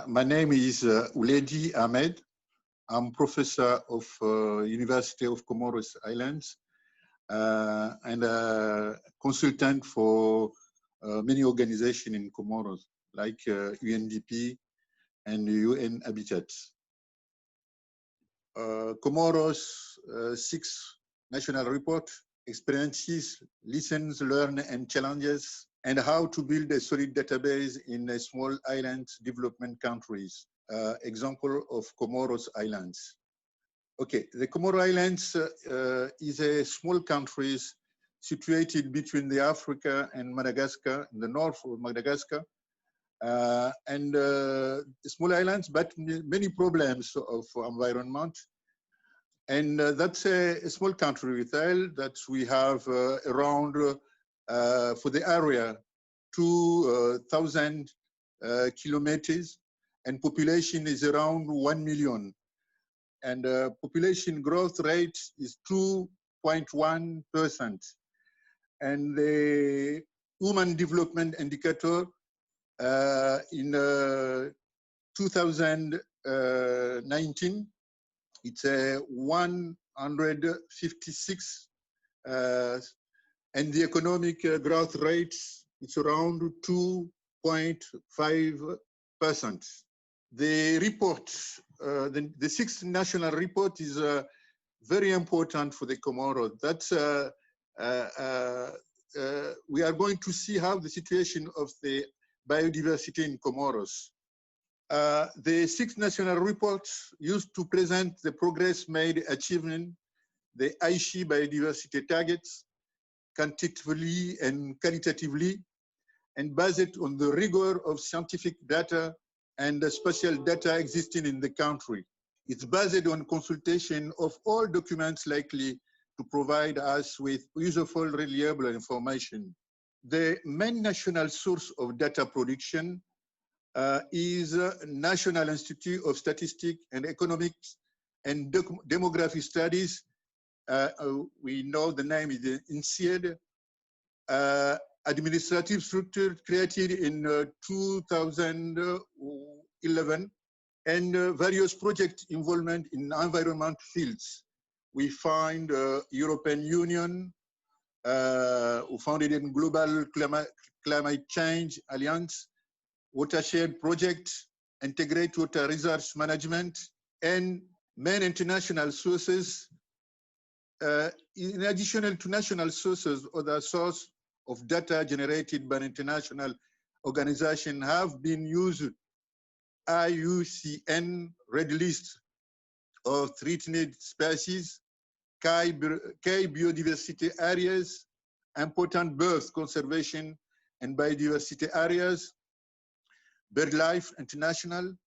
My name is Ouledi Ahmed. I'm professor of University of Comoros Islands and a consultant for many organizations in Comoros, like UNDP and UN Habitat. Comoros 6 national report, experiences, lessons learned and challenges, and how to build a solid database in a small island development countries. Example of Comoros Islands. Okay, the Comoros Islands is a small country situated between the Africa and Madagascar, in the north of Madagascar, and small islands, but many problems of environment. And that's a small country with that we have around, for the area, 2,000 kilometers, and population is around 1 million. And population growth rate is 2.1%. And the Human Development Indicator in 2019, it's a 156, and the economic growth rate is around 2.5%. The report, the 6th national report is very important for the Comoros. That's we are going to see how the situation of the biodiversity in Comoros. The 6th national report used to present the progress made achieving the Aichi biodiversity targets quantitatively and qualitatively, and based on the rigor of scientific data and the spatial data existing in the country. It's based on consultation of all documents likely to provide us with useful, reliable information. The main national source of data production is National Institute of Statistics and Economics and Demography Studies. We know the name is INSEAD. Administrative structure created in 2011, and various project involvement in environment fields. We find European Union, who founded in Global Climate Change Alliance, Watershed Project, Integrate Water Resource Management, and main international sources. In addition to national sources, other sources of data generated by international organizations have been used. IUCN Red List of Threatened Species, Key Biodiversity Areas, Important Bird Conservation and Biodiversity Areas, BirdLife International,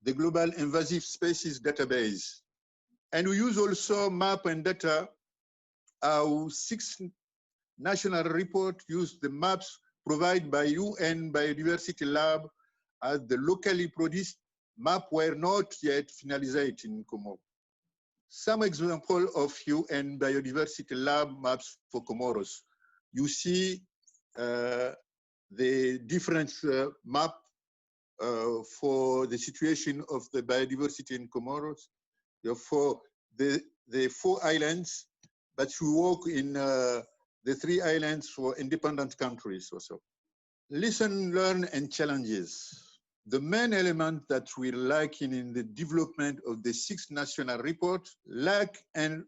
the Global Invasive Species Database. And we use also map and data. Our 6th national report used the maps provided by UN Biodiversity Lab, as the locally produced map were not yet finalized in Comoros. Some example of UN Biodiversity Lab maps for Comoros. You see the different map for the situation of the biodiversity in Comoros. For the 4 islands, but we work in the 3 islands for independent countries also. Listen, learn, and challenges. The main element that we're lacking in the development of the 6th national report, lack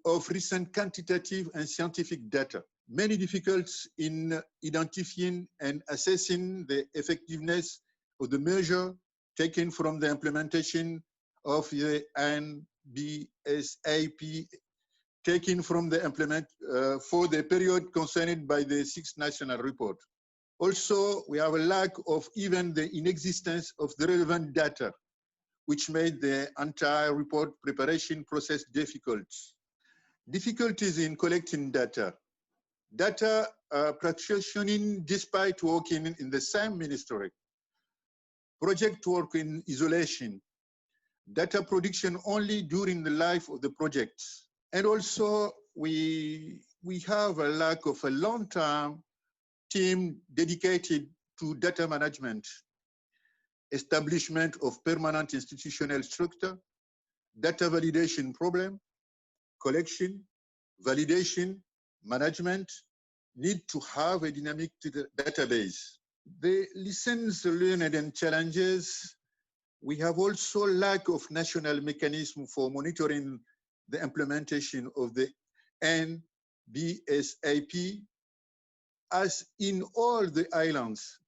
of recent quantitative and scientific data. Many difficulties in identifying and assessing the effectiveness of the measure taken from the implementation of the NBSAP, taken from the for the period concerned by the 6th national report. Also, we have a lack of even the inexistence of the relevant data, which made the entire report preparation process difficult. Difficulties in collecting data. Data practicing despite working in the same ministry. Project work in isolation. Data production only during the life of the project. And also, we have a lack of a long-term team dedicated to data management. establishment of permanent institutional structure, data validation problem, collection, validation, management, need to have a dynamic database. The lessons learned and challenges, we have also lack of national mechanism for monitoring the implementation of the NBSAP. As in all the islands,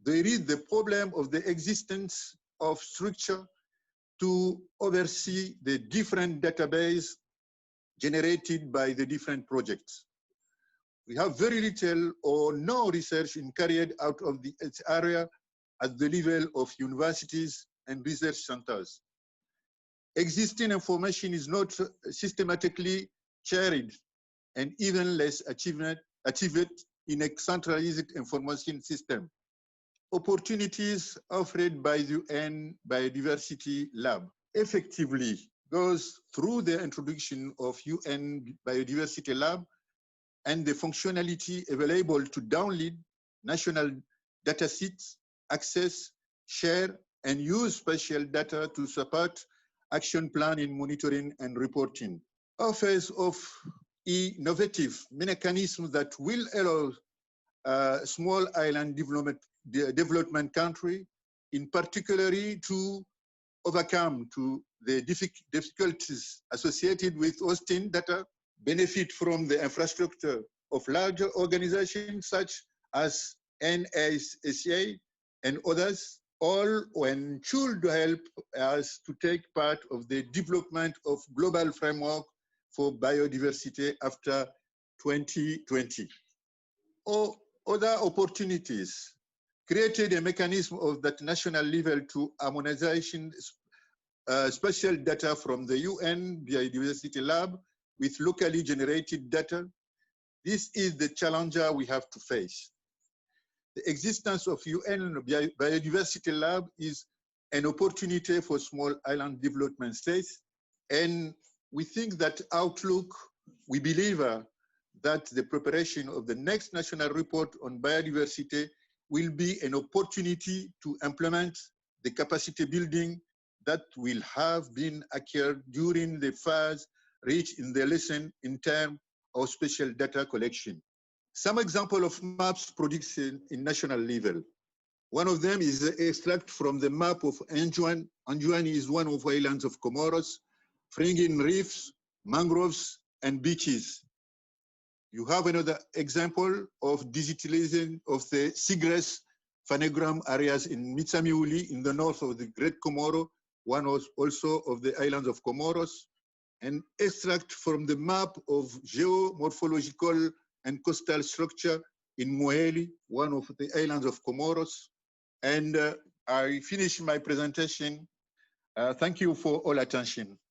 there is the problem of the existence of structure to oversee the different database generated by the different projects. We have very little or no research carried out of its area at the level of universities and research centers. Existing information is not systematically shared and even less achieved in a centralized information system. Opportunities offered by the UN Biodiversity Lab effectively goes through the introduction of UN Biodiversity Lab and the functionality available to download national datasets, access, share, and use spatial data to support action plan in monitoring and reporting. Offers of innovative mechanisms that will allow small island development country, in particular, to overcome the difficulties associated with hosting data, benefit from the infrastructure of larger organizations such as NASCA and others, all when should help us to take part of the development of global framework for biodiversity after 2020. Or other opportunities created a mechanism of that national level to harmonization special data from the UN Biodiversity Lab with locally generated data. This is the challenge we have to face. The existence of UN Biodiversity Lab is an opportunity for small island development states. And we think that outlook, we believe that the preparation of the next national report on biodiversity will be an opportunity to implement the capacity building that will have been acquired during the phase reached in the lesson in terms of spatial data collection. Some example of maps produced in national level. One of them is the extract from the map of Anjouan. Anjouan is one of the islands of Comoros, fringing reefs, mangroves, and beaches. You have another example of digitalization of the seagrass phanegram areas in Mitsami-Uli in the north of the Great Comoro, one also of the islands of Comoros, and extract from the map of geomorphological and coastal structure in Moeli, one of the islands of Comoros. And I finish my presentation. Thank you for all attention.